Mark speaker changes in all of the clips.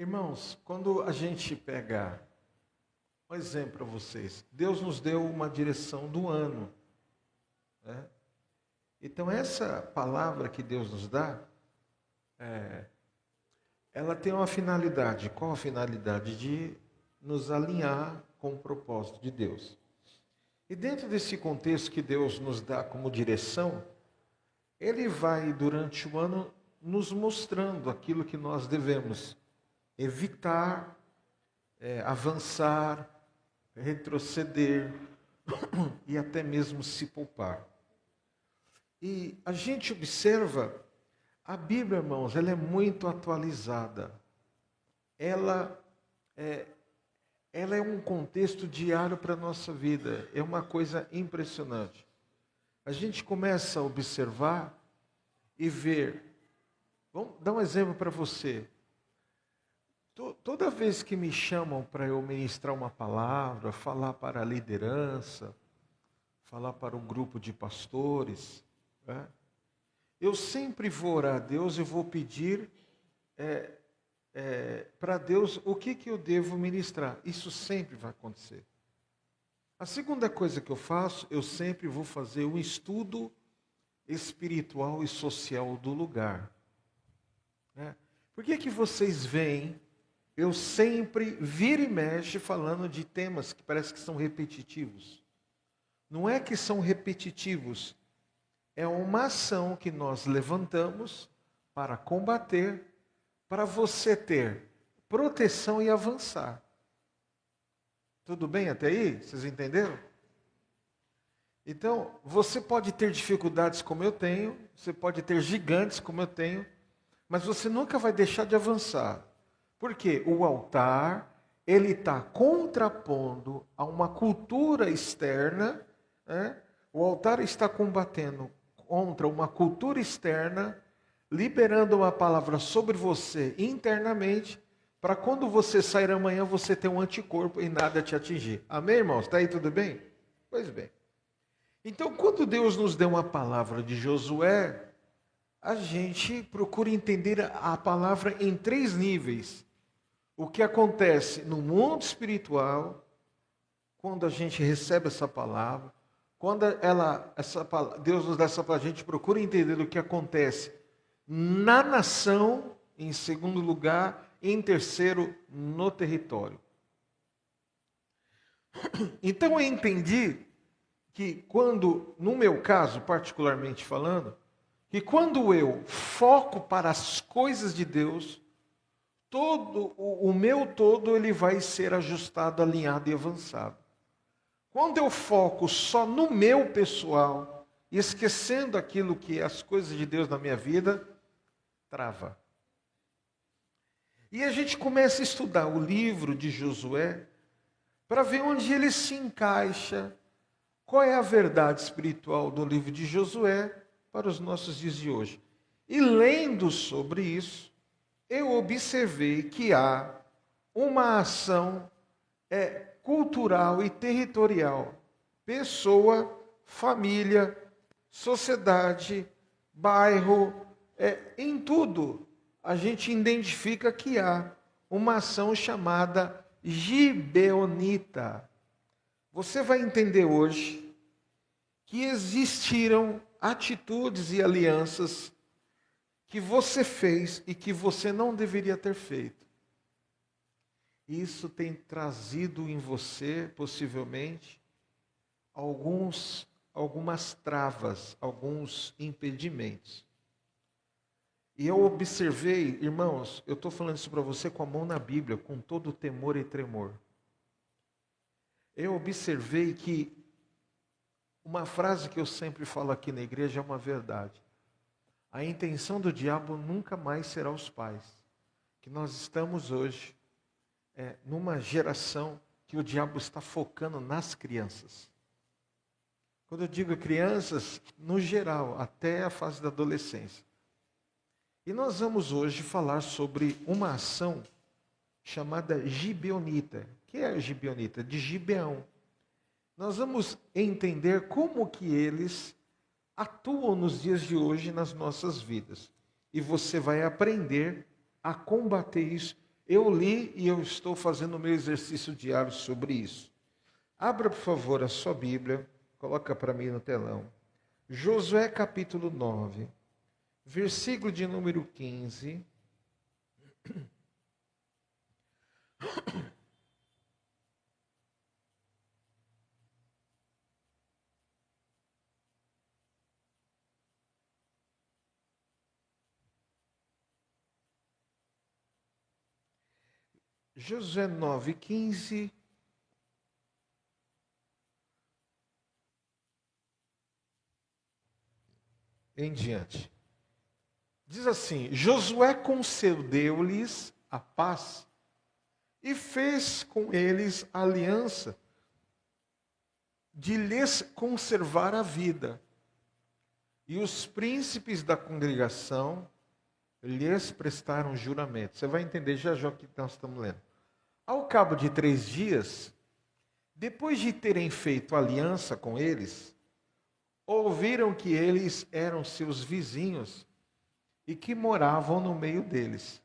Speaker 1: Irmãos, quando a gente pega um exemplo para vocês, Deus nos deu uma direção do ano, né? Então, essa palavra que Deus nos dá, ela tem uma finalidade. Qual a finalidade? De nos alinhar com o propósito de Deus. E dentro desse contexto que Deus nos dá como direção, Ele vai, durante o ano, nos mostrando aquilo que nós devemos evitar, avançar, retroceder e até mesmo se poupar. E a gente observa, a Bíblia, irmãos, ela é muito atualizada. Ela é um contexto diário para a nossa vida. É uma coisa impressionante. A gente começa a observar e ver. Vamos dar um exemplo para você. Toda vez que me chamam para eu ministrar uma palavra, falar para a liderança, falar para um grupo de pastores, né? Eu sempre vou orar a Deus e vou pedir para Deus o que eu devo ministrar. Isso sempre vai acontecer. A segunda coisa que eu faço, eu sempre vou fazer um estudo espiritual e social do lugar, né? Por que vocês veem eu sempre vira e mexe falando de temas que parece que são repetitivos? Não é que são repetitivos, é uma ação que nós levantamos para combater, para você ter proteção e avançar. Tudo bem até aí? Vocês entenderam? Então, você pode ter dificuldades como eu tenho, você pode ter gigantes como eu tenho, mas você nunca vai deixar de avançar. Porque o altar, ele está contrapondo a uma cultura externa, né? O altar está combatendo contra uma cultura externa, liberando uma palavra sobre você internamente, para quando você sair amanhã, você ter um anticorpo e nada te atingir. Amém, irmãos? Está aí tudo bem? Pois bem. Então, quando Deus nos deu uma palavra de Josué, a gente procura entender a palavra em 3 níveis. O que acontece no mundo espiritual, quando a gente recebe essa palavra, quando Deus nos dá essa palavra, a gente procura entender o que acontece na nação, em segundo lugar, e em terceiro, no território. Então eu entendi que quando, no meu caso, particularmente falando, que quando eu foco para as coisas de Deus, todo o meu todo ele vai ser ajustado, alinhado e avançado. Quando eu foco só no meu pessoal, esquecendo aquilo que é as coisas de Deus na minha vida, trava. E a gente começa a estudar o livro de Josué para ver onde ele se encaixa, qual é a verdade espiritual do livro de Josué para os nossos dias de hoje. E lendo sobre isso, eu observei que há uma ação cultural e territorial. Pessoa, família, sociedade, bairro, em tudo a gente identifica que há uma ação chamada gibeonita. Você vai entender hoje que existiram atitudes e alianças que você fez e que você não deveria ter feito. Isso tem trazido em você, possivelmente, algumas travas, alguns impedimentos. E eu observei, irmãos, eu estou falando isso para você com a mão na Bíblia, com todo temor e tremor. Eu observei que uma frase que eu sempre falo aqui na igreja é uma verdade. A intenção do diabo nunca mais será os pais. Que nós estamos hoje numa geração que o diabo está focando nas crianças. Quando eu digo crianças, no geral, até a fase da adolescência. E nós vamos hoje falar sobre uma ação chamada gibeonita. O que é a gibeonita? De Gibeão. Nós vamos entender como que eles atuam nos dias de hoje nas nossas vidas. E você vai aprender a combater isso Eu li e eu estou fazendo o meu exercício diário sobre isso. Abra, por favor, a sua Bíblia, coloca para mim no telão. Josué capítulo 9, versículo de número 15. Josué 9, 15. Em diante. Diz assim: Josué concedeu-lhes a paz e fez com eles aliança de lhes conservar a vida. E os príncipes da congregação lhes prestaram juramento. Você vai entender já já o que nós estamos lendo. Ao cabo de 3 dias, depois de terem feito aliança com eles, ouviram que eles eram seus vizinhos e que moravam no meio deles.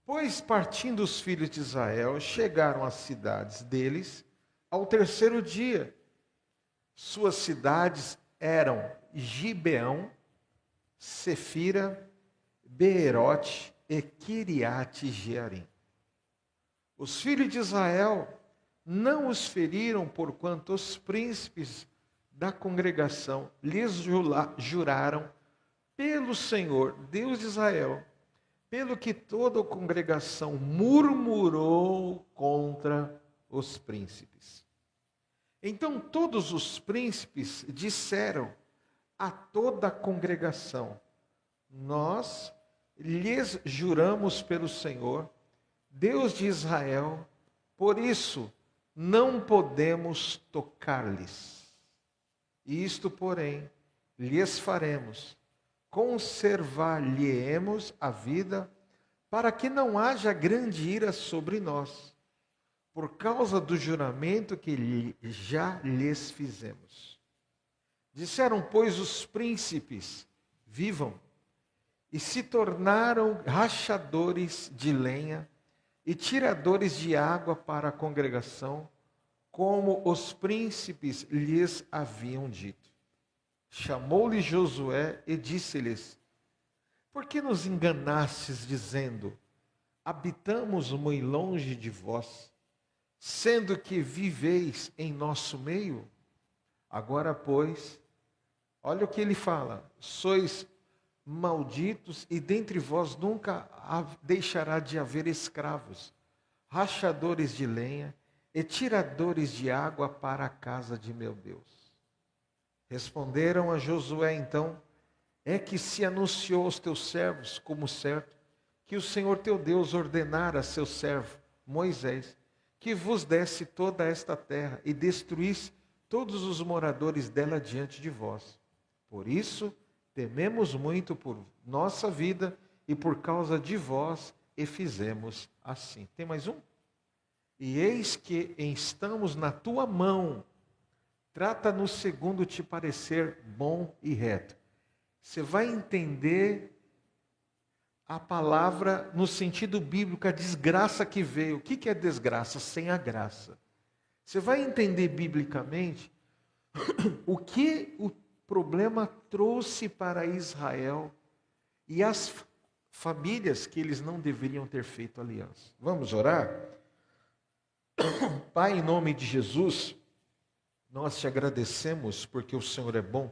Speaker 1: Pois, partindo os filhos de Israel, chegaram às cidades deles ao 3º dia. Suas cidades eram Gibeão, Sefira, Beerote e Quiriate-Jearim. Os filhos de Israel não os feriram, porquanto os príncipes da congregação lhes juraram pelo Senhor, Deus de Israel, pelo que toda a congregação murmurou contra os príncipes. Então todos os príncipes disseram a toda a congregação: nós lhes juramos pelo Senhor, Deus de Israel, por isso não podemos tocar-lhes. Isto, porém, lhes faremos: conservar-lhe-emos a vida, para que não haja grande ira sobre nós, por causa do juramento que já lhes fizemos. Disseram, pois, os príncipes: vivam, e se tornaram rachadores de lenha e tiradores de água para a congregação, como os príncipes lhes haviam dito. Chamou-lhe Josué e disse-lhes: por que nos enganastes, dizendo: habitamos muito longe de vós, sendo que viveis em nosso meio? Agora, pois, olha o que ele fala: sois malditos, e dentre vós nunca deixará de haver escravos, rachadores de lenha e tiradores de água para a casa de meu Deus. Responderam a Josué então: é que se anunciou aos teus servos como certo, que o Senhor teu Deus ordenara a seu servo Moisés que vos desse toda esta terra e destruísse todos os moradores dela diante de vós. Por isso tememos muito por nossa vida e por causa de vós, e fizemos assim. Tem mais um? E eis que estamos na tua mão, trata-nos segundo te parecer bom e reto. Você vai entender a palavra no sentido bíblico, a desgraça que veio. O que é desgraça? Sem a graça. Você vai entender biblicamente o que o problema trouxe para Israel e as famílias que eles não deveriam ter feito aliança. Vamos orar? Pai, em nome de Jesus, nós te agradecemos porque o Senhor é bom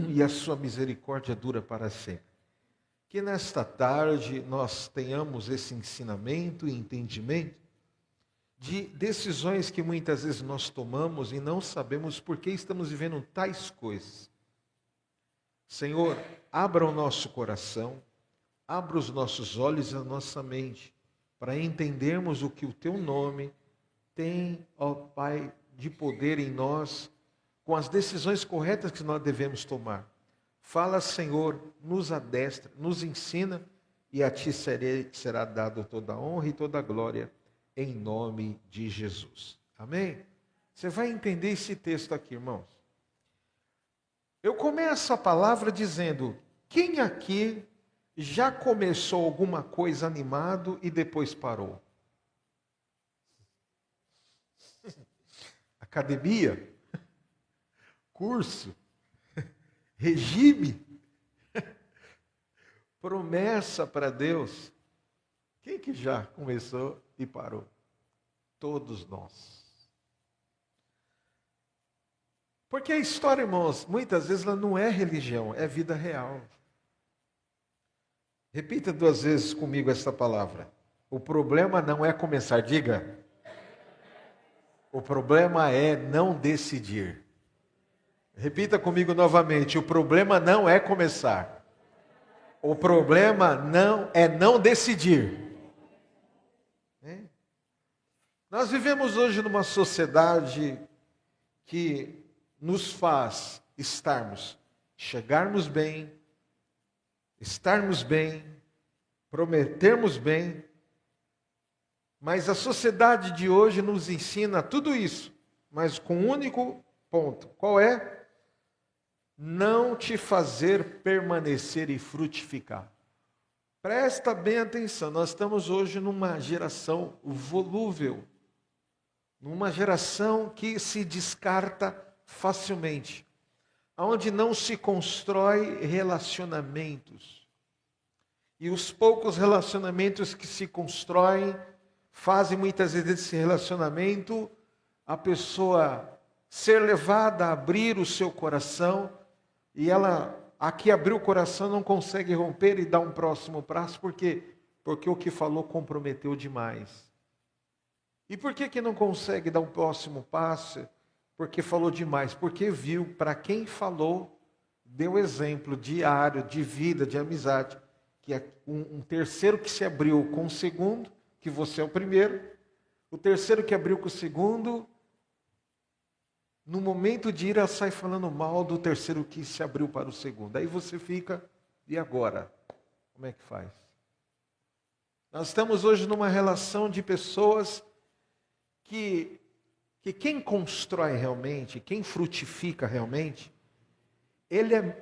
Speaker 1: e a sua misericórdia dura para sempre. Que nesta tarde nós tenhamos esse ensinamento e entendimento de decisões que muitas vezes nós tomamos e não sabemos por que estamos vivendo tais coisas. Senhor, abra o nosso coração, abra os nossos olhos e a nossa mente, para entendermos o que o Teu nome tem, ó Pai, de poder em nós, com as decisões corretas que nós devemos tomar. Fala, Senhor, nos adestra, nos ensina, e a Ti será dado toda a honra e toda a glória, em nome de Jesus. Amém? Você vai entender esse texto aqui, irmãos. Eu começo a palavra dizendo: quem aqui já começou alguma coisa animado e depois parou? Academia? Curso? Regime? Promessa para Deus? Quem que já começou e parou? Todos nós. Porque a história, irmãos, muitas vezes ela não é religião, é vida real. Repita 2 vezes comigo essa palavra. O problema não é começar, diga. O problema é não decidir. Repita comigo novamente. O problema não é começar. O problema não decidir. Nós vivemos hoje numa sociedade que nos faz chegarmos bem, estarmos bem, prometermos bem, mas a sociedade de hoje nos ensina tudo isso, mas com um único ponto. Qual é? Não te fazer permanecer e frutificar. Presta bem atenção, nós estamos hoje numa geração volúvel, numa geração que se descarta facilmente, onde não se constrói relacionamentos. E os poucos relacionamentos que se constroem, fazem muitas vezes esse relacionamento, a pessoa ser levada a abrir o seu coração, e ela, aqui abriu o coração, não consegue romper e dar um próximo passo, por quê? Porque o que falou comprometeu demais. E por que não consegue dar um próximo passo? Porque falou demais, porque viu para quem falou, deu exemplo diário, de vida, de amizade, que é um terceiro que se abriu com o segundo, que você é o primeiro, o terceiro que abriu com o segundo, no momento de ira sai falando mal do terceiro que se abriu para o segundo. Aí você fica, e agora? Como é que faz? Nós estamos hoje numa relação de pessoas que quem constrói realmente, quem frutifica realmente,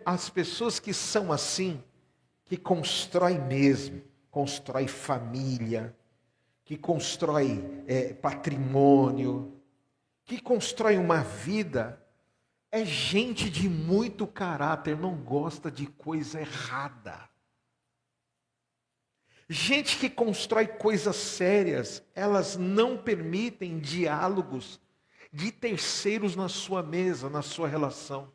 Speaker 1: as pessoas que são assim, que constrói mesmo, constrói família, que constrói patrimônio, que constrói uma vida, é gente de muito caráter, não gosta de coisa errada. Gente que constrói coisas sérias, elas não permitem diálogos de terceiros na sua mesa, na sua relação.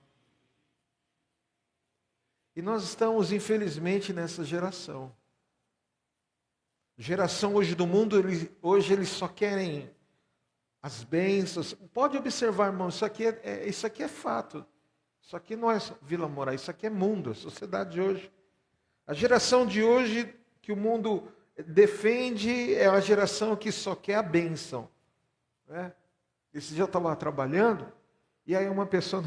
Speaker 1: E nós estamos, infelizmente, nessa geração. Geração hoje do mundo, hoje eles só querem as bênçãos. Pode observar, irmão, isso aqui é fato. Isso aqui não é Vila Moraes, isso aqui é mundo, a sociedade de hoje. A geração de hoje que o mundo defende é a geração que só quer a bênção. Né? Esse dia eu estava trabalhando, e aí uma pessoa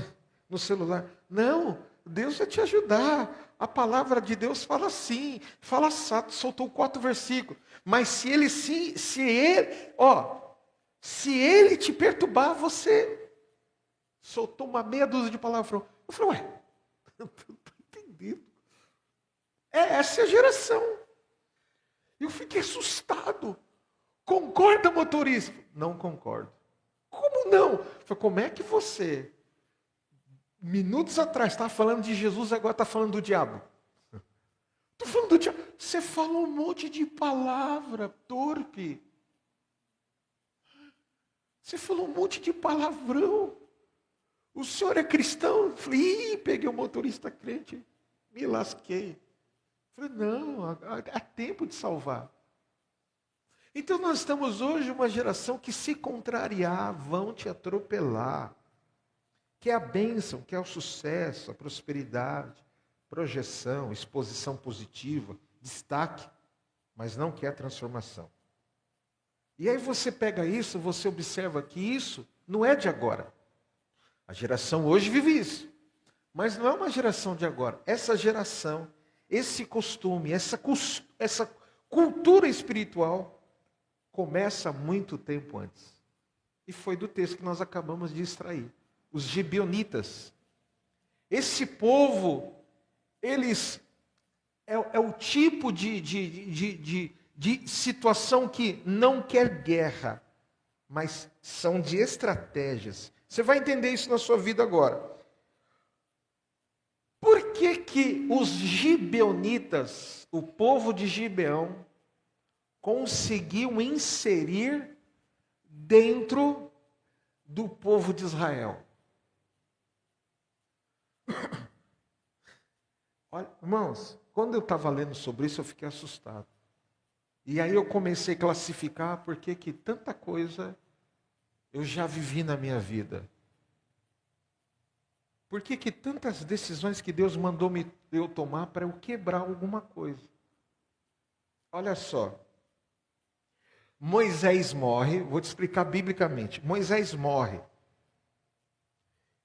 Speaker 1: no celular, não, Deus vai te ajudar, a palavra de Deus fala assim, fala assado, soltou 4 versículos, mas se ele te perturbar, você soltou uma meia dúzia de palavrão. Eu falei, não estou entendendo. Essa é a geração. Eu fiquei assustado. Concorda, motorista? Não concordo. Como não? Eu falei, como é que você, minutos atrás, estava falando de Jesus, agora está falando do diabo? Estou falando do diabo. Você falou um monte de palavra torpe. Você falou um monte de palavrão. O senhor é cristão? Eu falei, peguei o motorista crente, me lasquei. Eu falei, não, há tempo de salvar. Então nós estamos hoje uma geração que se contrariar, vão te atropelar. Quer a bênção, quer o sucesso, a prosperidade, projeção, exposição positiva, destaque, mas não quer a transformação. E aí você pega isso, você observa que isso não é de agora. A geração hoje vive isso. Mas não é uma geração de agora. Essa geração, esse costume, essa cultura espiritual começa muito tempo antes. E foi do texto que nós acabamos de extrair. Os gibeonitas. Esse povo, eles é o tipo de situação que não quer guerra, mas são de estratégias. Você vai entender isso na sua vida agora. Por que os gibeonitas, o povo de Gibeão, conseguiu inserir dentro do povo de Israel? Olha, irmãos, quando eu estava lendo sobre isso, eu fiquei assustado. E aí eu comecei a classificar por que tanta coisa eu já vivi na minha vida. Por que tantas decisões que Deus mandou eu tomar para eu quebrar alguma coisa? Olha só. Moisés morre, vou te explicar biblicamente. Moisés morre.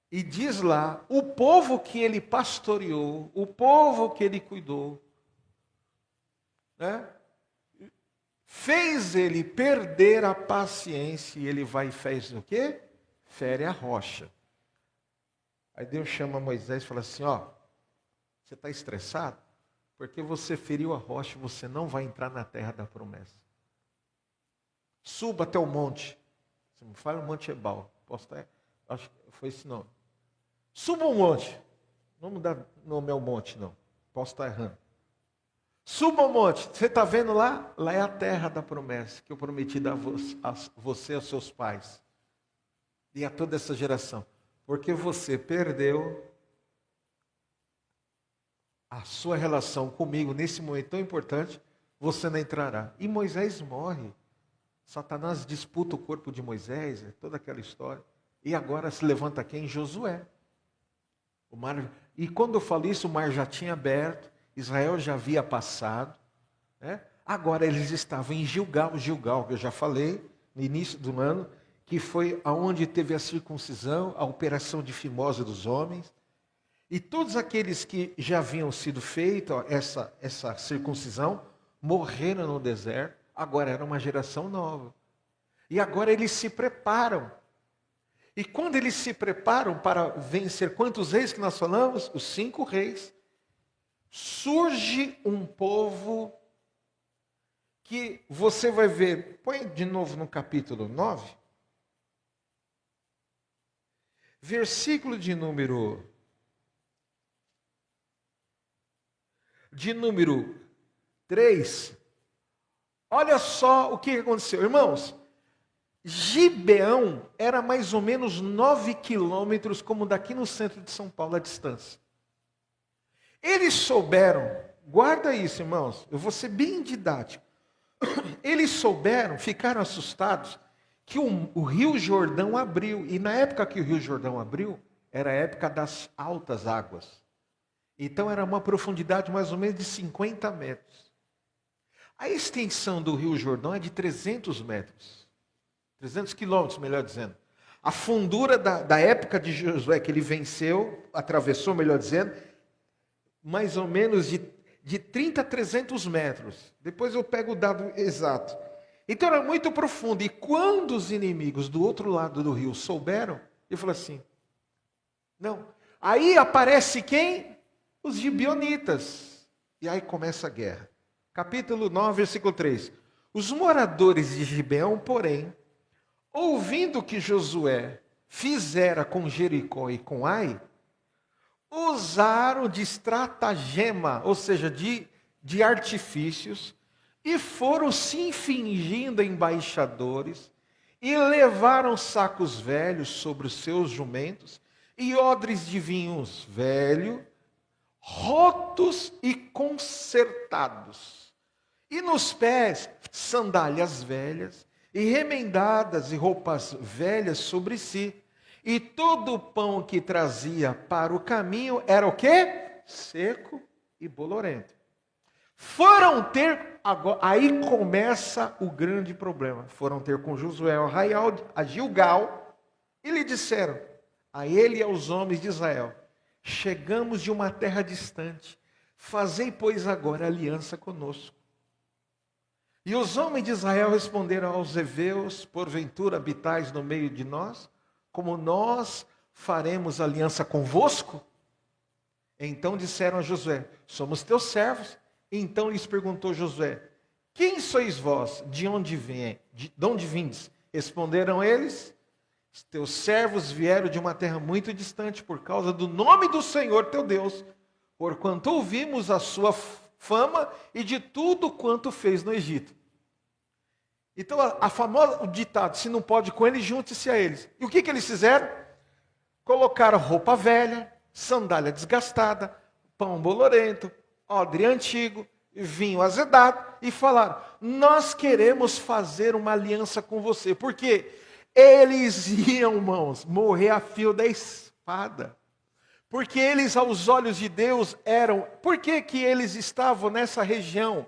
Speaker 1: E diz lá, o povo que ele pastoreou, o povo que ele cuidou, né, fez ele perder a paciência e ele vai e fez o quê? Fere a rocha. Aí Deus chama Moisés e fala assim, ó, você está estressado? Porque você feriu a rocha e você não vai entrar na terra da promessa. Suba até o monte. Você me fala o Monte Ebal. Posso estar... Acho que foi esse nome. Suba um monte. Não me dá nome ao monte, não. Posso estar errando. Suba um monte. Você está vendo lá? Lá é a terra da promessa que eu prometi dar a você e aos seus pais. E a toda essa geração. Porque você perdeu a sua relação comigo nesse momento tão importante, você não entrará. E Moisés morre. Satanás disputa o corpo de Moisés, toda aquela história. E agora se levanta quem? Josué. O mar... E quando eu falo isso, o mar já tinha aberto, Israel já havia passado. Né? Agora eles estavam em Gilgal, que eu já falei no início do ano, que foi aonde teve a circuncisão, a operação de fimose dos homens. E todos aqueles que já haviam sido feito essa circuncisão, morreram no deserto, agora era uma geração nova. E agora eles se preparam. E quando eles se preparam para vencer quantos reis que nós falamos? Os 5 reis. Surge um povo que você vai ver, põe de novo no capítulo 9, versículo de número 3, olha só o que aconteceu. Irmãos, Gibeão era mais ou menos 9 quilômetros, como daqui no centro de São Paulo, a distância. Eles souberam, guarda isso, irmãos, eu vou ser bem didático. Eles souberam, ficaram assustados, que o Rio Jordão abriu. E na época que o Rio Jordão abriu, era a época das altas águas. Então era uma profundidade mais ou menos de 50 metros. A extensão do Rio Jordão é de 300 metros. 300 quilômetros, melhor dizendo. A fundura da época de Josué, que ele venceu, atravessou, melhor dizendo, mais ou menos de 30 a 300 metros. Depois eu pego o dado exato. Então era muito profundo. E quando os inimigos do outro lado do rio souberam, ele falou assim, não. Aí aparece quem? Os gibeonitas. E aí começa a guerra. Capítulo 9, versículo 3. Os moradores de Gibeão, porém, ouvindo que Josué fizera com Jericó e com Ai, usaram de estratagema, ou seja, de artifícios, e foram se fingindo embaixadores, e levaram sacos velhos sobre os seus jumentos, e odres de vinhos velho, rotos e consertados, e nos pés sandálias velhas, e remendadas e roupas velhas sobre si, e todo o pão que trazia para o caminho era o quê? Seco e bolorento. Foram ter, agora, aí começa o grande problema, foram ter com Josué ao arraial, a Gilgal, e lhe disseram, a ele e aos homens de Israel, chegamos de uma terra distante, fazei, pois, agora aliança conosco. E os homens de Israel responderam aos heveus, porventura habitais no meio de nós, como nós faremos aliança convosco? Então disseram a Josué, somos teus servos, Então lhes perguntou Josué: quem sois vós? De onde vindes? Responderam eles: teus servos vieram de uma terra muito distante por causa do nome do Senhor teu Deus, porquanto ouvimos a sua fama e de tudo quanto fez no Egito. Então a famosa ditado: se não pode com eles, junte-se a eles. E o que eles fizeram? Colocaram roupa velha, sandália desgastada, pão bolorento, odre antigo, vinho azedado, e falaram: nós queremos fazer uma aliança com você, porque eles iam, irmãos, morrer a fio da espada, porque eles, aos olhos de Deus, eram... Por que eles estavam nessa região,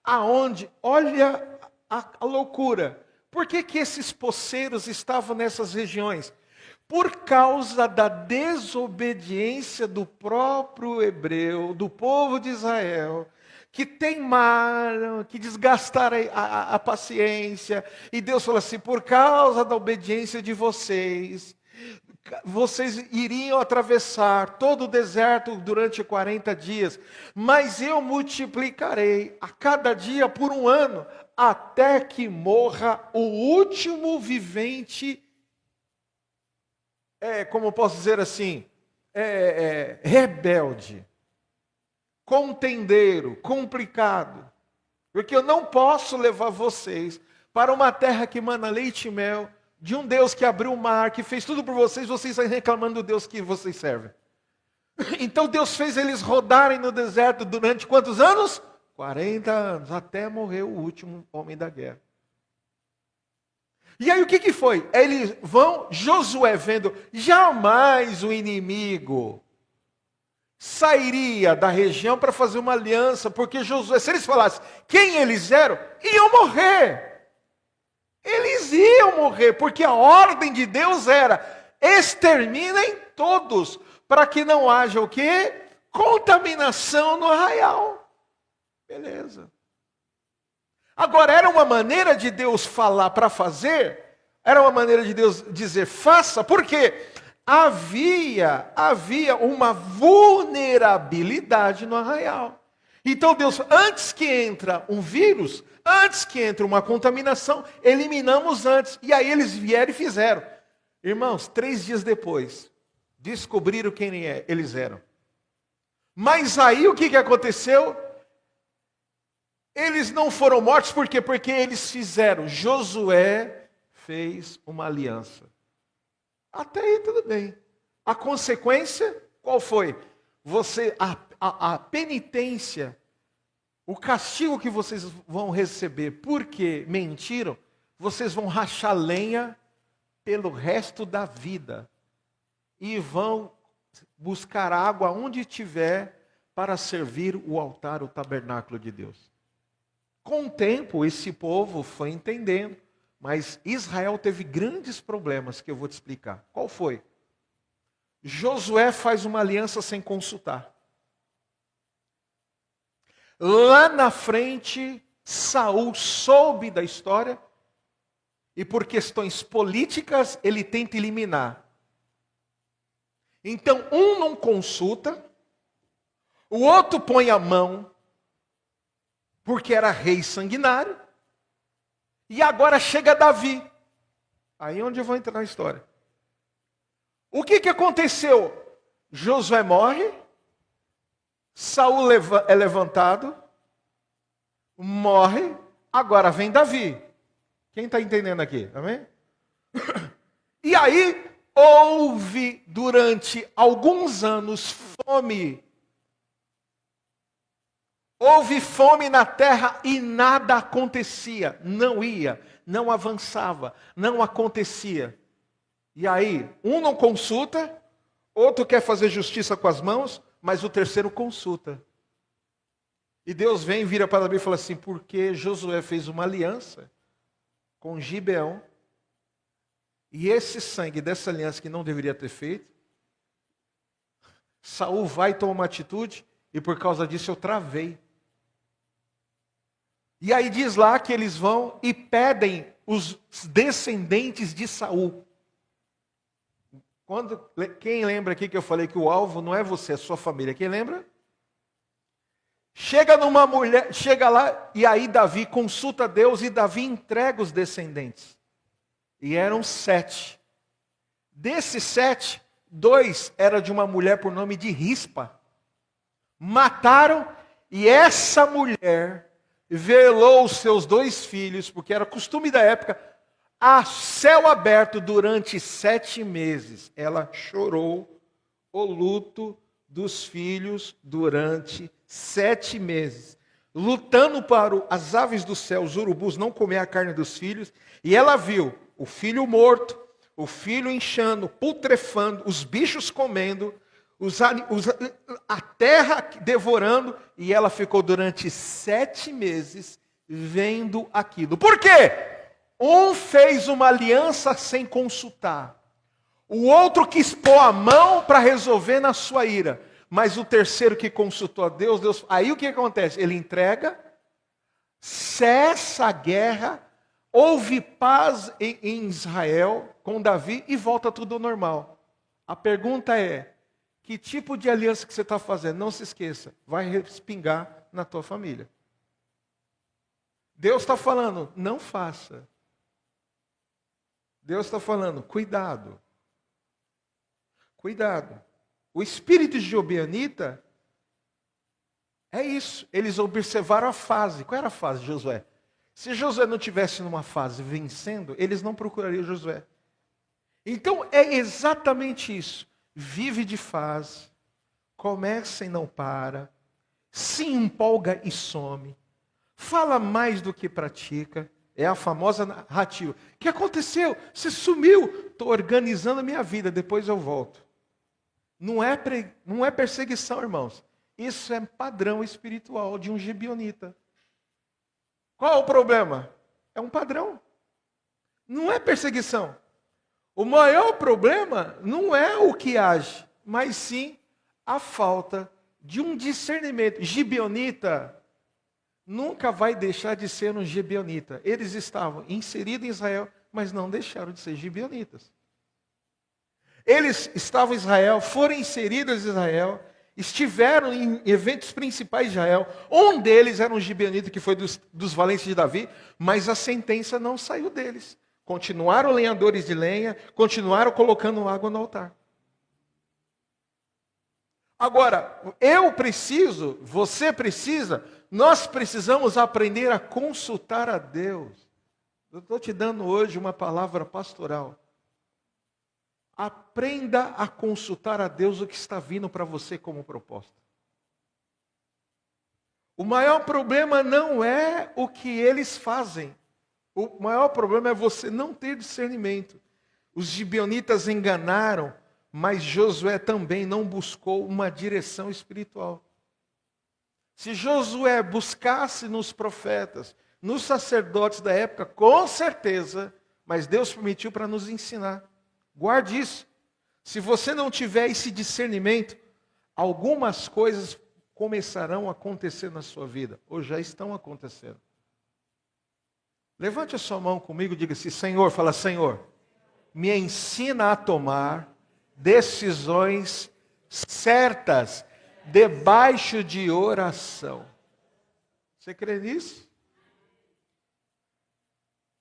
Speaker 1: aonde, olha a loucura, por que esses poceiros estavam nessas regiões? Por causa da desobediência do próprio hebreu, do povo de Israel, que teimaram, que desgastaram a paciência. E Deus falou assim: por causa da obediência de vocês, vocês iriam atravessar todo o deserto durante 40 dias. Mas eu multiplicarei a cada dia por 1 ano, até que morra o último vivente, como posso dizer assim, rebelde, contendeiro, complicado. Porque eu não posso levar vocês para uma terra que mana leite e mel, de um Deus que abriu o mar, que fez tudo por vocês, vocês estão reclamando do Deus que vocês servem. Então Deus fez eles rodarem no deserto durante quantos anos? 40 anos, até morrer o último homem da guerra. E aí o que foi? Eles vão, Josué vendo, jamais o inimigo sairia da região para fazer uma aliança, porque Josué, se eles falassem quem eles eram, iam morrer. Eles iam morrer, porque a ordem de Deus era: exterminem todos, para que não haja o quê? Contaminação no arraial. Beleza. Agora, era uma maneira de Deus falar para fazer, era uma maneira de Deus dizer faça, porque havia uma vulnerabilidade no arraial. Então Deus, antes que entra um vírus, antes que entre uma contaminação, eliminamos antes. E aí eles vieram e fizeram. Irmãos, 3 dias depois, descobriram quem eles eram. Mas aí o que aconteceu? Eles não foram mortos, por quê? Porque eles fizeram. Josué fez uma aliança. Até aí tudo bem. A consequência, qual foi? A penitência, o castigo que vocês vão receber porque mentiram, vocês vão rachar lenha pelo resto da vida. E vão buscar água onde tiver para servir o altar, o tabernáculo de Deus. Com o tempo, esse povo foi entendendo, mas Israel teve grandes problemas que eu vou te explicar. Qual foi? Josué faz uma aliança sem consultar. Lá na frente, Saul soube da história e por questões políticas ele tenta eliminar. Então, um não consulta, o outro põe a mão, porque era rei sanguinário, e agora chega Davi. Aí é onde eu vou entrar na história. O que aconteceu? Josué morre, Saul é levantado, morre, agora vem Davi. Quem está entendendo aqui? Amém? E aí houve durante alguns anos fome. Houve fome na terra e nada acontecia. Não ia, não avançava, não acontecia. E aí, um não consulta, outro quer fazer justiça com as mãos, mas o terceiro consulta. E Deus vem, vira para Davi e fala assim: porque Josué fez uma aliança com Gibeão, e esse sangue dessa aliança que não deveria ter feito, Saul vai tomar uma atitude, e por causa disso eu travei. E aí diz lá que eles vão e pedem os descendentes de Saul. Quem lembra aqui que eu falei que o alvo não é você, é a sua família? Quem lembra? chega lá e aí Davi consulta Deus e Davi entrega os descendentes. E eram 7. Desses 7, 2 era de uma mulher por nome de Rispa. Mataram e essa mulher velou os seus 2 filhos, porque era costume da época, a céu aberto durante 7 meses. Ela chorou o luto dos filhos durante 7 meses, lutando para as aves do céu, os urubus, não comer a carne dos filhos, e ela viu o filho morto, o filho inchando, putrefando, os bichos comendo, a terra devorando, e ela ficou durante 7 meses vendo aquilo. Por quê? Um fez uma aliança sem consultar, o outro quis pôr a mão para resolver na sua ira, mas o terceiro que consultou a Deus, aí o que acontece? Ele entrega, cessa a guerra, houve paz em Israel com Davi e volta tudo ao normal. A pergunta é, que tipo de aliança que você está fazendo? Não se esqueça, vai respingar na tua família. Deus está falando, não faça. Deus está falando, cuidado. Cuidado. O espírito de Gibeonita é isso. Eles observaram a fase. Qual era a fase de Josué? Se Josué não tivesse numa fase vencendo, eles não procurariam Josué. Então é exatamente isso. Vive de fase, começa e não para, se empolga e some, fala mais do que pratica. É a famosa narrativa. O que aconteceu? Você sumiu. Estou organizando a minha vida, depois eu volto. Não é perseguição, irmãos. Isso é padrão espiritual de um gibeonita. Qual é o problema? É um padrão. Não é perseguição. O maior problema não é o que age, mas sim a falta de um discernimento. Gibeonita nunca vai deixar de ser um gibeonita. Eles estavam inseridos em Israel, mas não deixaram de ser gibeonitas. Eles estavam em Israel, foram inseridos em Israel, estiveram em eventos principais de Israel. Um deles era um gibeonita que foi dos valentes de Davi, mas a sentença não saiu deles. Continuaram lenhadores de lenha, continuaram colocando água no altar. Agora, eu preciso, você precisa, nós precisamos aprender a consultar a Deus. Eu estou te dando hoje uma palavra pastoral. Aprenda a consultar a Deus o que está vindo para você como proposta. O maior problema não é o que eles fazem. O maior problema é você não ter discernimento. Os gibeonitas enganaram, mas Josué também não buscou uma direção espiritual. Se Josué buscasse nos profetas, nos sacerdotes da época, com certeza, mas Deus permitiu para nos ensinar. Guarde isso. Se você não tiver esse discernimento, algumas coisas começarão a acontecer na sua vida, ou já estão acontecendo. Levante a sua mão comigo e diga assim, Senhor, fala, Senhor, me ensina a tomar decisões certas, debaixo de oração. Você crê nisso?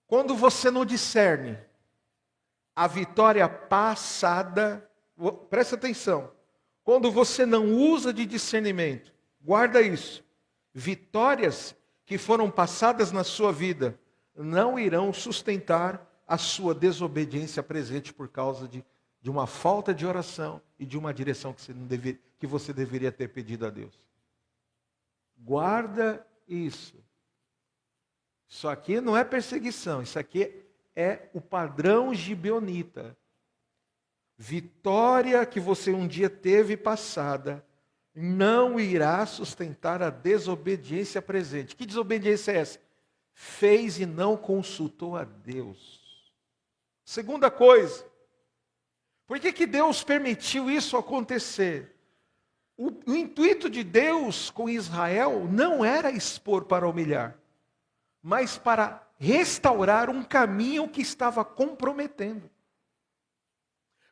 Speaker 1: Quando você não discerne a vitória passada, presta atenção, quando você não usa de discernimento, guarda isso, vitórias que foram passadas na sua vida não irão sustentar a sua desobediência presente por causa de uma falta de oração e de uma direção que você deveria ter pedido a Deus. Guarda isso. Isso aqui não é perseguição, isso aqui é o padrão gibeonita. Vitória que você um dia teve passada não irá sustentar a desobediência presente. Que desobediência é essa? Fez e não consultou a Deus. Segunda coisa, por que Deus permitiu isso acontecer? O intuito de Deus com Israel não era expor para humilhar, mas para restaurar um caminho que estava comprometendo.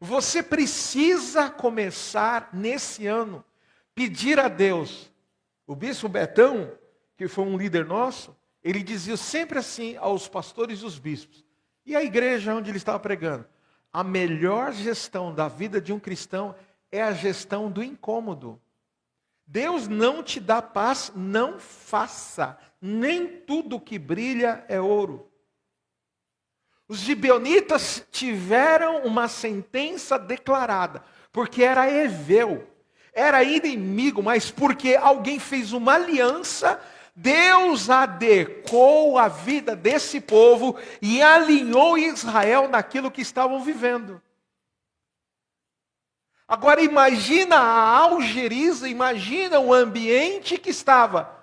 Speaker 1: Você precisa começar nesse ano, pedir a Deus, O bispo Betão, que foi um líder nosso, ele dizia sempre assim aos pastores e os bispos, e a igreja onde ele estava pregando: a melhor gestão da vida de um cristão é a gestão do incômodo. Deus não te dá paz, não faça. Nem tudo que brilha é ouro. Os gibeonitas tiveram uma sentença declarada, porque era heveu, era inimigo, mas porque alguém fez uma aliança, Deus adequou a vida desse povo e alinhou Israel naquilo que estavam vivendo. Agora imagina a algeriza, imagina o ambiente que estava.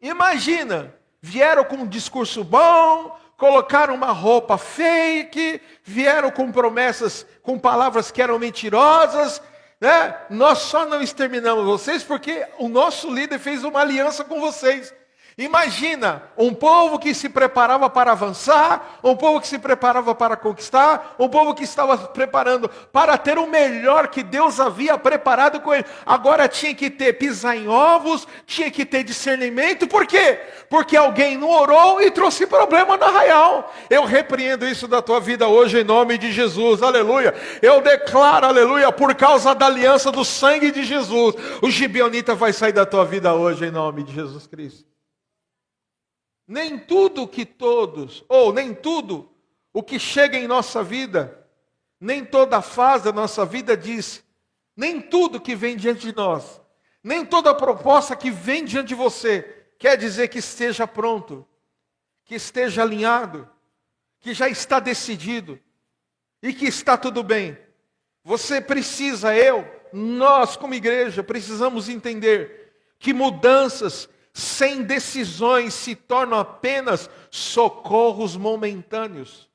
Speaker 1: Imagina, vieram com um discurso bom, colocaram uma roupa fake, vieram com promessas, com palavras que eram mentirosas, né? Nós só não exterminamos vocês porque o nosso líder fez uma aliança com vocês. Imagina um povo que se preparava para avançar, um povo que se preparava para conquistar, um povo que estava preparando para ter o melhor que Deus havia preparado com ele. Agora tinha que ter pisar em ovos, tinha que ter discernimento. Por quê? Porque alguém não orou e trouxe problema no arraial. Eu repreendo isso da tua vida hoje em nome de Jesus, aleluia. Eu declaro, aleluia, por causa da aliança do sangue de Jesus, o gibeonita vai sair da tua vida hoje em nome de Jesus Cristo. Nem tudo que todos, ou nem tudo o que chega em nossa vida, nem toda fase da nossa vida diz, nem tudo que vem diante de nós, nem toda proposta que vem diante de você, quer dizer que esteja pronto, que esteja alinhado, que já está decidido, e que está tudo bem. Você precisa, nós como igreja, precisamos entender que mudanças sem decisões se tornam apenas socorros momentâneos.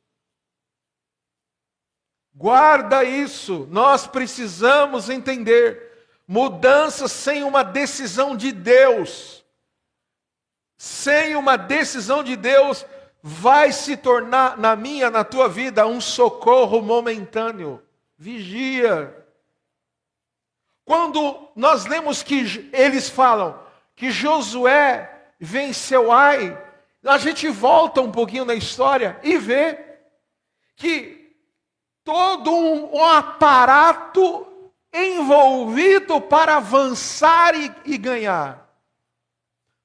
Speaker 1: Guarda isso, nós precisamos entender. Mudanças sem uma decisão de Deus, sem uma decisão de Deus, vai se tornar na minha, na tua vida, um socorro momentâneo. Vigia. Quando nós lemos que eles falam que Josué venceu Ai, a gente volta um pouquinho na história e vê que todo um aparato envolvido para avançar e ganhar.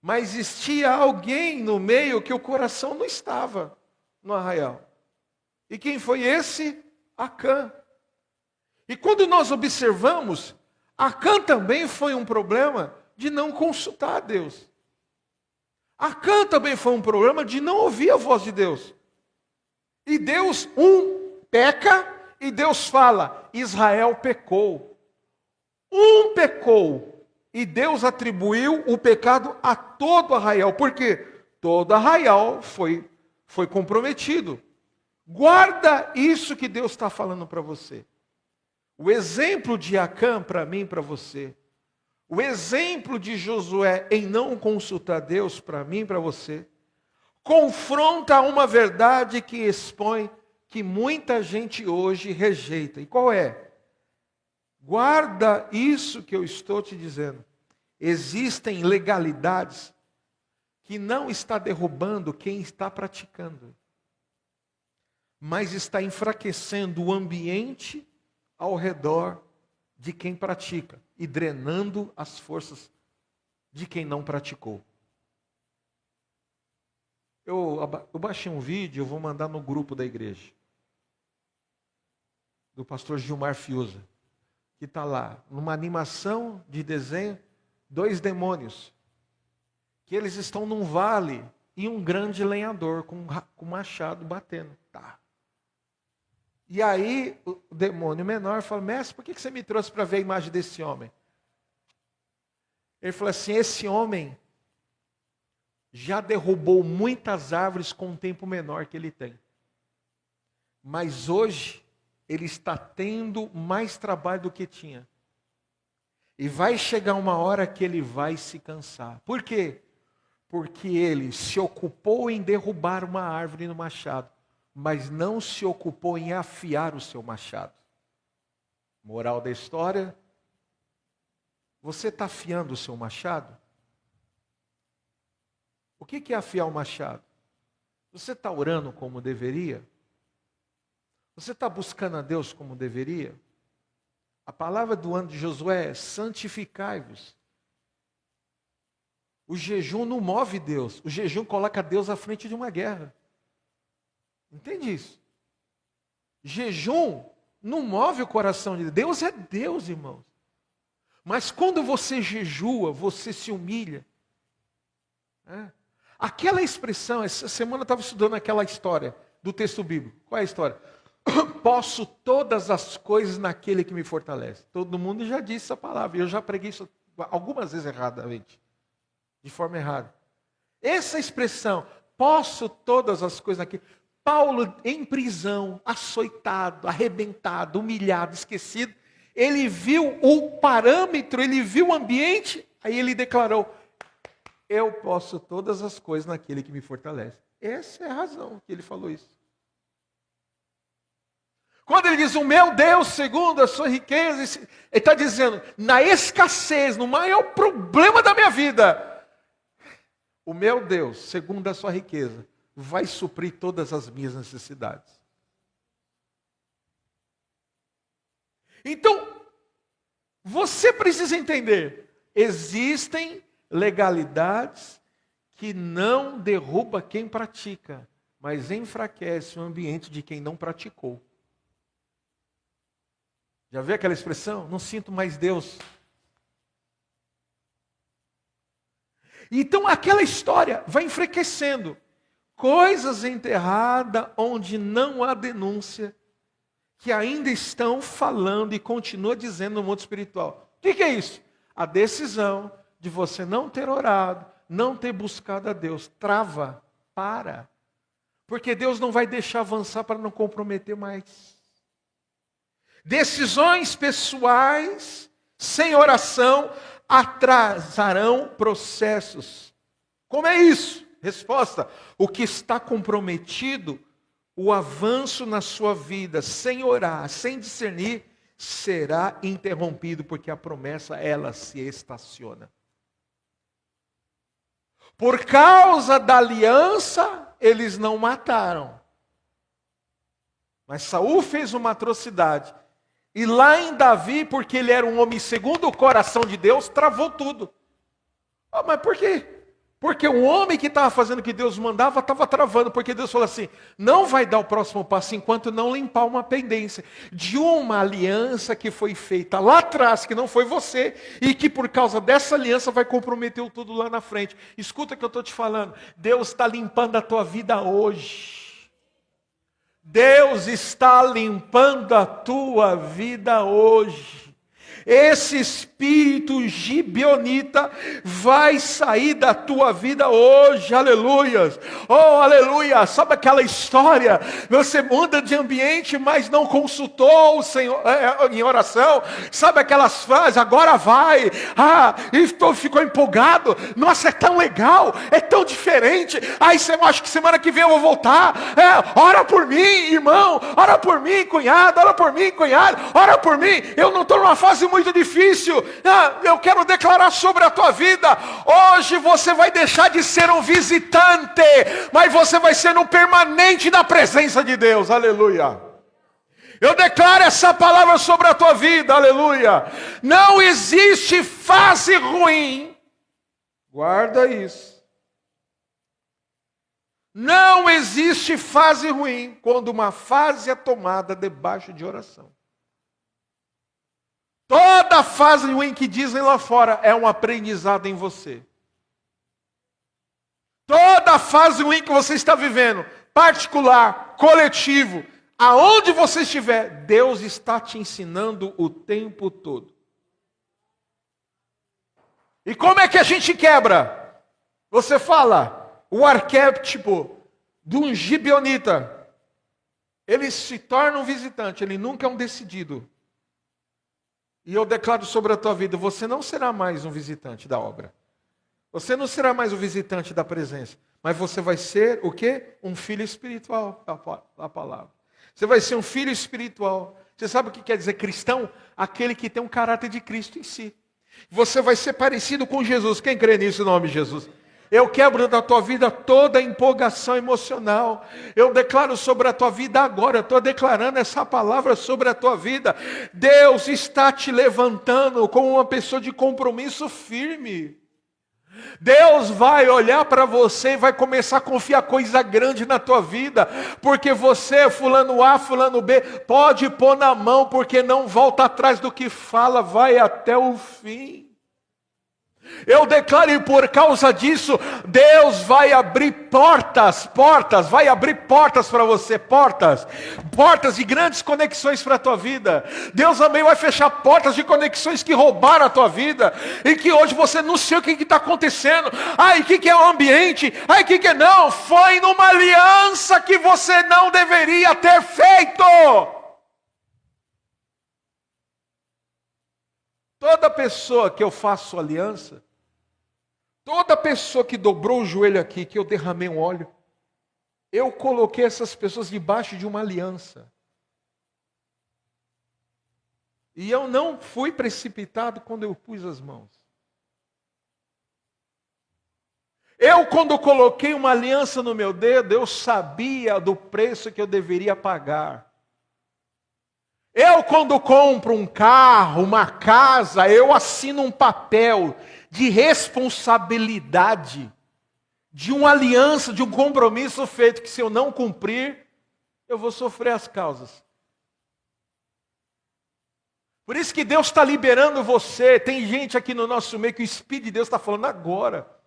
Speaker 1: Mas existia alguém no meio que o coração não estava no arraial. E quem foi esse? Acã. E quando nós observamos, Acã também foi um problema de não consultar a Deus. Acã também foi um problema de não ouvir a voz de Deus. E Deus, peca, e Deus fala, Israel pecou. Pecou, e Deus atribuiu o pecado a todo arraial. Por quê? Todo arraial foi comprometido. Guarda isso que Deus está falando para você. O exemplo de Acã para mim e para você, o exemplo de Josué em não consultar Deus para mim e para você, confronta uma verdade que expõe que muita gente hoje rejeita. E qual é? Guarda isso que eu estou te dizendo. Existem legalidades que não está derrubando quem está praticando, mas está enfraquecendo o ambiente ao redor de quem pratica e drenando as forças de quem não praticou. Eu baixei um vídeo, eu vou mandar no grupo da igreja, do pastor Gilmar Fiuza, que está lá, numa animação de desenho, 2 demônios, que eles estão num vale e um grande lenhador com machado batendo. Tá. E aí o demônio menor fala, mestre, por que você me trouxe para ver a imagem desse homem? Ele falou assim, esse homem já derrubou muitas árvores com um tempo menor que ele tem. Mas hoje ele está tendo mais trabalho do que tinha. E vai chegar uma hora que ele vai se cansar. Por quê? Porque ele se ocupou em derrubar uma árvore no machado, mas não se ocupou em afiar o seu machado. Moral da história, você está afiando o seu machado? O que é afiar o machado? Você está orando como deveria? Você está buscando a Deus como deveria? A palavra do ano de Josué é: santificai-vos. O jejum não move Deus. O jejum coloca Deus à frente de uma guerra. Entende isso? Jejum não move o coração de Deus. Deus é Deus, irmãos. Mas quando você jejua, você se humilha. Aquela expressão, essa semana eu estava estudando aquela história do texto bíblico. Qual é a história? Posso todas as coisas naquele que me fortalece. Todo mundo já disse essa palavra. Eu já preguei isso algumas vezes erradamente. De forma errada. Essa expressão, posso todas as coisas naquele... Paulo em prisão, açoitado, arrebentado, humilhado, esquecido. Ele viu o parâmetro, ele viu o ambiente. Aí ele declarou: eu posso todas as coisas naquele que me fortalece. Essa é a razão que ele falou isso. Quando ele diz, o meu Deus, segundo a sua riqueza, ele está dizendo, na escassez, no maior problema da minha vida, o meu Deus, segundo a sua riqueza, vai suprir todas as minhas necessidades. Então, você precisa entender, existem legalidades que não derruba quem pratica, mas enfraquece o ambiente de quem não praticou. Já viu aquela expressão? Não sinto mais Deus. Então aquela história vai enfraquecendo. Coisas enterradas onde não há denúncia, que ainda estão falando e continua dizendo no mundo espiritual. O que é isso? A decisão de você não ter orado, não ter buscado a Deus. Trava, para. Porque Deus não vai deixar avançar para não comprometer mais. Decisões pessoais, sem oração, atrasarão processos. Como é isso? Resposta: o que está comprometido, o avanço na sua vida, sem orar, sem discernir, será interrompido, porque a promessa, ela se estaciona. Por causa da aliança, eles não mataram. Mas Saul fez uma atrocidade. E lá em Davi, porque ele era um homem segundo o coração de Deus, travou tudo. Mas por quê? Porque o homem que estava fazendo o que Deus mandava estava travando, porque Deus falou assim, não vai dar o próximo passo enquanto não limpar uma pendência de uma aliança que foi feita lá atrás, que não foi você, e que por causa dessa aliança vai comprometer tudo lá na frente. Escuta o que eu estou te falando, Deus está limpando a tua vida hoje. Deus está limpando a tua vida hoje. Esse espírito gibeonita vai sair da tua vida hoje, aleluias. Oh, aleluia, sabe aquela história? Você muda de ambiente, mas não consultou o Senhor em oração. Sabe aquelas frases, agora vai. Ficou empolgado. Nossa, é tão legal, é tão diferente. Aí você acha que semana que vem eu vou voltar. Ora por mim, irmão. Ora por mim, cunhado. Ora por mim, cunhado. Ora por mim. Eu não estou numa fase muito difícil. Eu quero declarar sobre a tua vida. Hoje você vai deixar de ser um visitante, mas você vai ser um permanente na presença de Deus. Aleluia. Eu declaro essa palavra sobre a tua vida. Aleluia. Não existe fase ruim. Guarda isso. Não existe fase ruim quando uma fase é tomada debaixo de oração. Toda fase ruim que dizem lá fora é um aprendizado em você. Toda fase ruim que você está vivendo, particular, coletivo, aonde você estiver, Deus está te ensinando o tempo todo. E como é que a gente quebra? Você fala, o arquétipo de um gibeonita, ele se torna um visitante, ele nunca é um decidido. E eu declaro sobre a tua vida, você não será mais um visitante da obra. Você não será mais um visitante da presença. Mas você vai ser o quê? Um filho espiritual, a palavra. Você vai ser um filho espiritual. Você sabe o que quer dizer cristão? Aquele que tem um caráter de Cristo em si. Você vai ser parecido com Jesus. Quem crê nisso em nome de Jesus? Eu quebro da tua vida toda a empolgação emocional. Eu declaro sobre a tua vida agora. Eu estou declarando essa palavra sobre a tua vida. Deus está te levantando como uma pessoa de compromisso firme. Deus vai olhar para você e vai começar a confiar coisa grande na tua vida. Porque você, fulano A, fulano B, pode pôr na mão, porque não volta atrás do que fala, vai até o fim. Eu declaro, e por causa disso, Deus vai abrir portas, vai abrir portas para você, portas de grandes conexões para a tua vida. Deus também vai fechar portas de conexões que roubaram a tua vida, e que hoje você não sei o que está acontecendo. Ai, o que é o ambiente? Ai, o que é? Não, foi numa aliança que você não deveria ter feito. Toda pessoa que eu faço aliança, toda pessoa que dobrou o joelho aqui, que eu derramei um óleo, eu coloquei essas pessoas debaixo de uma aliança. E eu não fui precipitado quando eu pus as mãos. Eu, quando coloquei uma aliança no meu dedo, eu sabia do preço que eu deveria pagar. Eu, quando compro um carro, uma casa, eu assino um papel de responsabilidade, de uma aliança, de um compromisso feito, que se eu não cumprir, eu vou sofrer as causas. Por isso que Deus está liberando você. Tem gente aqui no nosso meio que o Espírito de Deus está falando agora.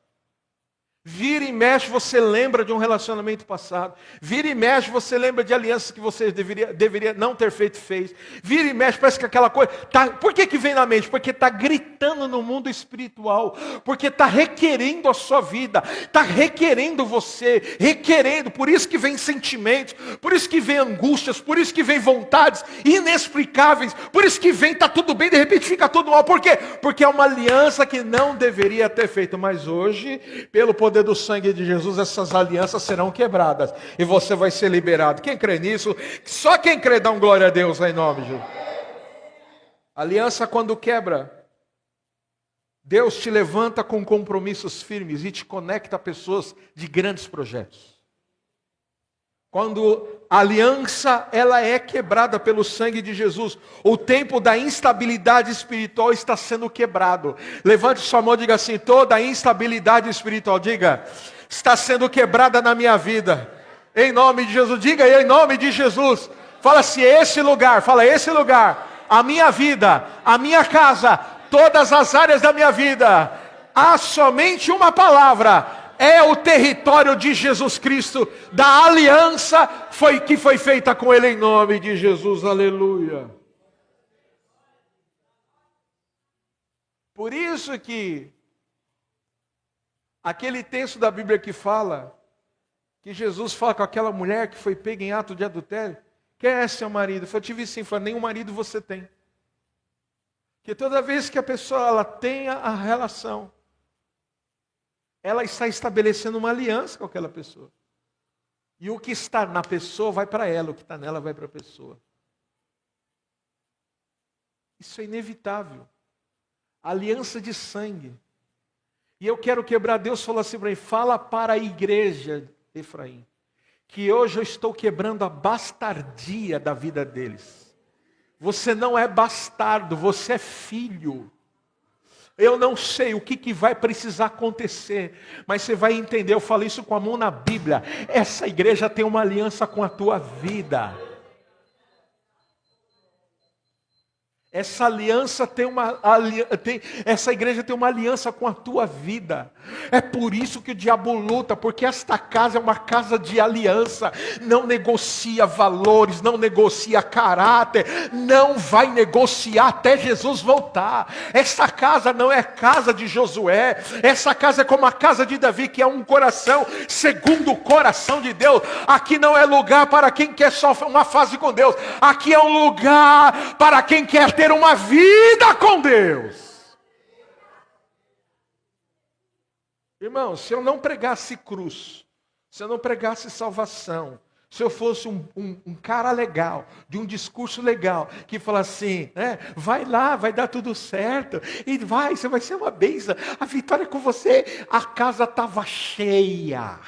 Speaker 1: Vira e mexe, você lembra de um relacionamento passado. Vira e mexe, você lembra de alianças que você deveria não ter feito, fez. Vira e mexe, parece que aquela coisa... Por que vem na mente? Porque está gritando no mundo espiritual. Porque está requerendo a sua vida. Está requerendo você. Requerendo. Por isso que vem sentimentos. Por isso que vem angústias. Por isso que vem vontades inexplicáveis. Por isso que vem, está tudo bem, de repente fica tudo mal. Por quê? Porque é uma aliança que não deveria ter feito. Mas hoje, pelo poder do sangue de Jesus, essas alianças serão quebradas e você vai ser liberado. Quem crê nisso? Só quem crê dá um glória a Deus em nome de Jesus. Aliança, quando quebra, Deus te levanta com compromissos firmes e te conecta a pessoas de grandes projetos. Quando a aliança ela é quebrada pelo sangue de Jesus, o tempo da instabilidade espiritual está sendo quebrado. Levante sua mão e diga assim: toda a instabilidade espiritual, diga, está sendo quebrada na minha vida. Em nome de Jesus, diga aí, em nome de Jesus. Fala assim: esse lugar, a minha vida, a minha casa, todas as áreas da minha vida, há somente uma palavra. É o território de Jesus Cristo, da aliança que foi feita com Ele em nome de Jesus, aleluia. Por isso que aquele texto da Bíblia que fala, que Jesus fala com aquela mulher que foi pega em ato de adultério, quem é seu marido? Eu tive sim, falou, nenhum marido você tem. Que toda vez que a pessoa ela tenha a relação, ela está estabelecendo uma aliança com aquela pessoa. E o que está na pessoa vai para ela, o que está nela vai para a pessoa. Isso é inevitável. Aliança de sangue. E eu quero quebrar, Deus falou assim para mim, fala para a igreja, Efraim, que hoje eu estou quebrando a bastardia da vida deles. Você não é bastardo, você é filho. Eu não sei o que vai precisar acontecer, mas você vai entender, eu falo isso com a mão na Bíblia. Essa igreja tem uma aliança com a tua vida. Essa aliança essa igreja tem uma aliança com a tua vida. É por isso que o diabo luta, porque esta casa é uma casa de aliança. Não negocia valores, não negocia caráter, não vai negociar até Jesus voltar. Essa casa não é casa de Josué, essa casa é como a casa de Davi, que é um coração segundo o coração de Deus. Aqui não é lugar para quem quer só uma fase com Deus, aqui é um lugar para quem quer ter uma vida com Deus. Irmão, se eu não pregasse cruz, se eu não pregasse salvação, Se eu fosse um cara legal, de um discurso legal, que fala assim, né? Vai lá, vai dar tudo certo, e você vai ser uma bênção, a vitória é com você. A casa estava cheia.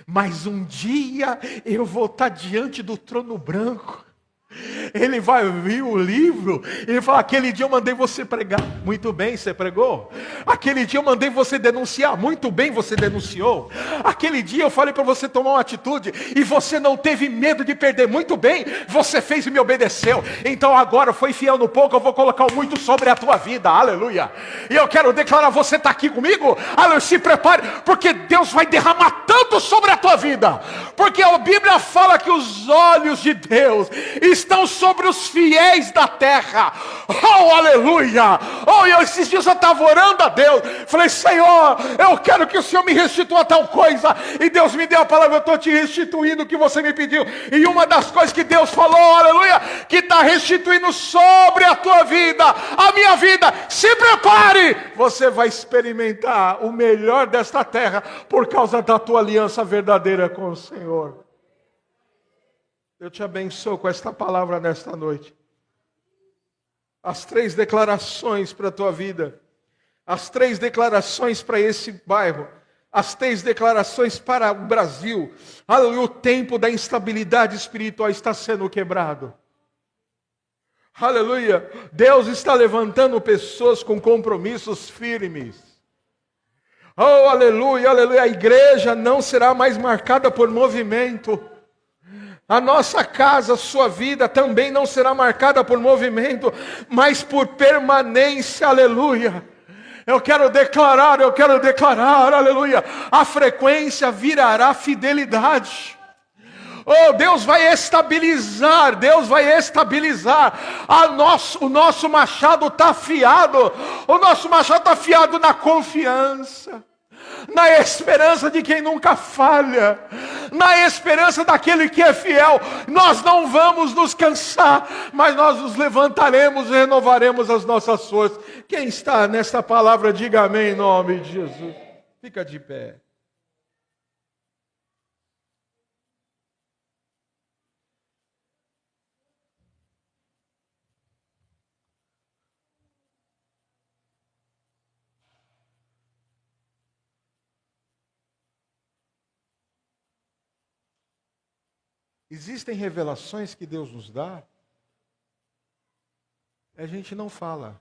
Speaker 1: Mas um dia eu vou estar diante do trono branco. Ele vai vir o livro, ele fala, aquele dia eu mandei você pregar, muito bem, você pregou. Aquele dia eu mandei você denunciar, muito bem, você denunciou. Aquele dia eu falei para você tomar uma atitude, e você não teve medo de perder, muito bem, você fez e me obedeceu. Então agora foi fiel no pouco, eu vou colocar o muito sobre a tua vida, aleluia. E eu quero declarar, você está aqui comigo? Aleluia, se prepare, porque Deus vai derramar tanto sobre a tua vida, porque a Bíblia fala que os olhos de Deus estão sobre os fiéis da terra. Oh, aleluia! Oh, esses dias eu estava orando a Deus. Falei, Senhor, eu quero que o Senhor me restitua tal coisa. E Deus me deu a palavra, eu estou te restituindo o que você me pediu. E uma das coisas que Deus falou, aleluia, que está restituindo sobre a tua vida, a minha vida. Se prepare, você vai experimentar o melhor desta terra por causa da tua aliança verdadeira com o Senhor. Eu te abençoo com esta palavra nesta noite. As 3 declarações para a tua vida. As 3 declarações para esse bairro. As 3 declarações para o Brasil. Aleluia, o tempo da instabilidade espiritual está sendo quebrado. Aleluia, Deus está levantando pessoas com compromissos firmes. Oh, aleluia, aleluia, a igreja não será mais marcada por movimento. A nossa casa, a sua vida também não será marcada por movimento, mas por permanência, aleluia. Eu quero declarar, aleluia. A frequência virará fidelidade. Oh, Deus vai estabilizar. O nosso machado está afiado. O nosso machado está afiado na confiança, na esperança de quem nunca falha, na esperança daquele que é fiel. Nós não vamos nos cansar, mas nós nos levantaremos e renovaremos as nossas forças. Quem está nesta palavra, diga amém em nome de Jesus. Fica de pé. Existem revelações que Deus nos dá, a gente não fala,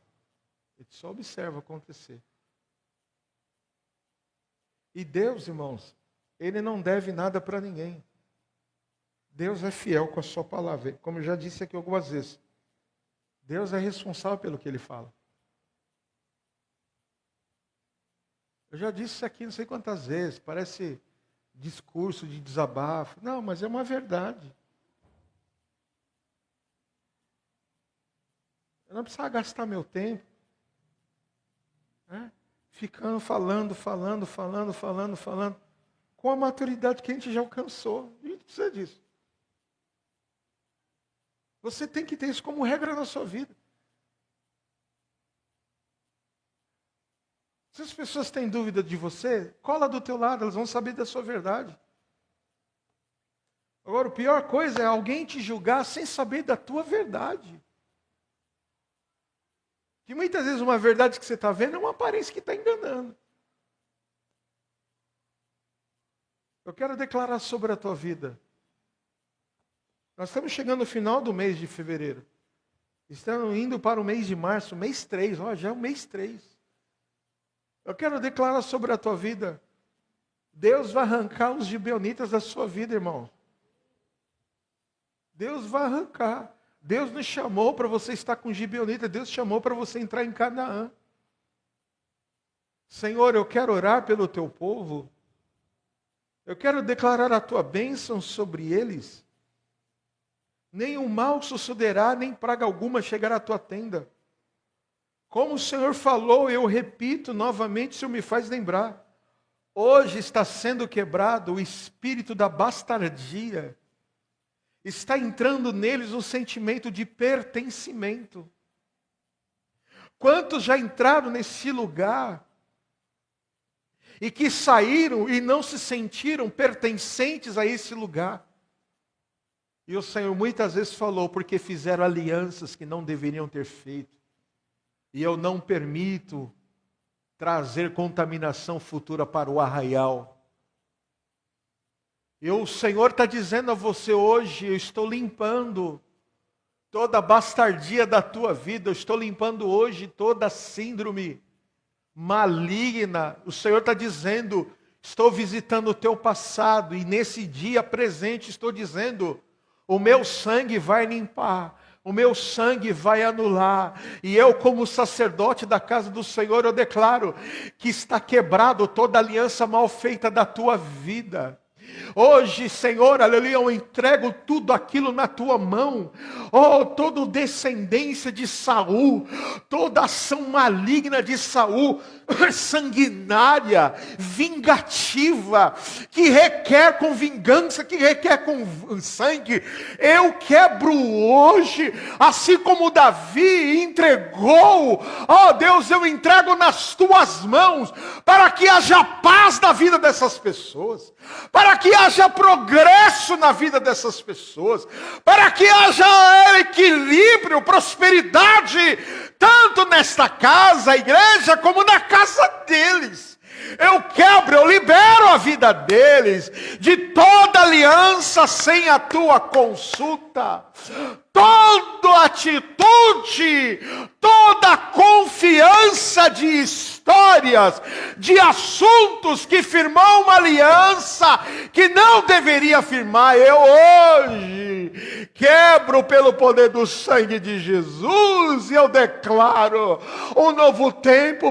Speaker 1: a gente só observa acontecer. E Deus, irmãos, Ele não deve nada para ninguém. Deus é fiel com a sua palavra, como eu já disse aqui algumas vezes. Deus é responsável pelo que Ele fala. Eu já disse isso aqui não sei quantas vezes, parece discurso de desabafo. Não, mas é uma verdade. Eu não precisava gastar meu tempo, né? Ficando falando, com a maturidade que a gente já alcançou. A gente precisa disso. Você tem que ter isso como regra na sua vida. Se as pessoas têm dúvida de você, cola do teu lado, elas vão saber da sua verdade. Agora, a pior coisa é alguém te julgar sem saber da tua verdade. Que muitas vezes uma verdade que você está vendo é uma aparência que está enganando. Eu quero declarar sobre a tua vida. Nós estamos chegando no final do mês de fevereiro. Estamos indo para o mês de março, mês 3, já é o mês 3. Eu quero declarar sobre a tua vida. Deus vai arrancar os gibeonitas da sua vida, irmão. Deus vai arrancar. Deus nos chamou para você estar com gibeonita. Deus chamou para você entrar em Canaã. Senhor, eu quero orar pelo teu povo. Eu quero declarar a tua bênção sobre eles. Nenhum mal sucederá, nem praga alguma chegará à tua tenda. Como o Senhor falou, eu repito novamente, o Senhor me faz lembrar. Hoje está sendo quebrado o espírito da bastardia. Está entrando neles um sentimento de pertencimento. Quantos já entraram nesse lugar e que saíram e não se sentiram pertencentes a esse lugar. E o Senhor muitas vezes falou, porque fizeram alianças que não deveriam ter feito. E eu não permito trazer contaminação futura para o arraial. E o Senhor está dizendo a você hoje, eu estou limpando toda a bastardia da tua vida, eu estou limpando hoje toda a síndrome maligna. O Senhor está dizendo, estou visitando o teu passado, e nesse dia presente estou dizendo, o meu sangue vai limpar, o meu sangue vai anular, e eu como sacerdote da casa do Senhor, eu declaro que está quebrado toda aliança mal feita da tua vida. Hoje, Senhor, aleluia, eu entrego tudo aquilo na tua mão. Oh, toda descendência de Saul, toda ação maligna de Saul, sanguinária, vingativa, que requer com vingança, que requer com sangue, eu quebro hoje, assim como Davi entregou. Oh Deus, eu entrego nas tuas mãos, para que haja paz na vida dessas pessoas, para que haja progresso na vida dessas pessoas, para que haja equilíbrio, prosperidade, tanto nesta casa, igreja, como na casa deles. Eu quebro, eu libero a vida deles de toda aliança sem a tua consulta, toda atitude, toda confiança de histórias, de assuntos que firmou uma aliança que não deveria firmar. Eu hoje quebro pelo poder do sangue de Jesus e eu declaro um novo tempo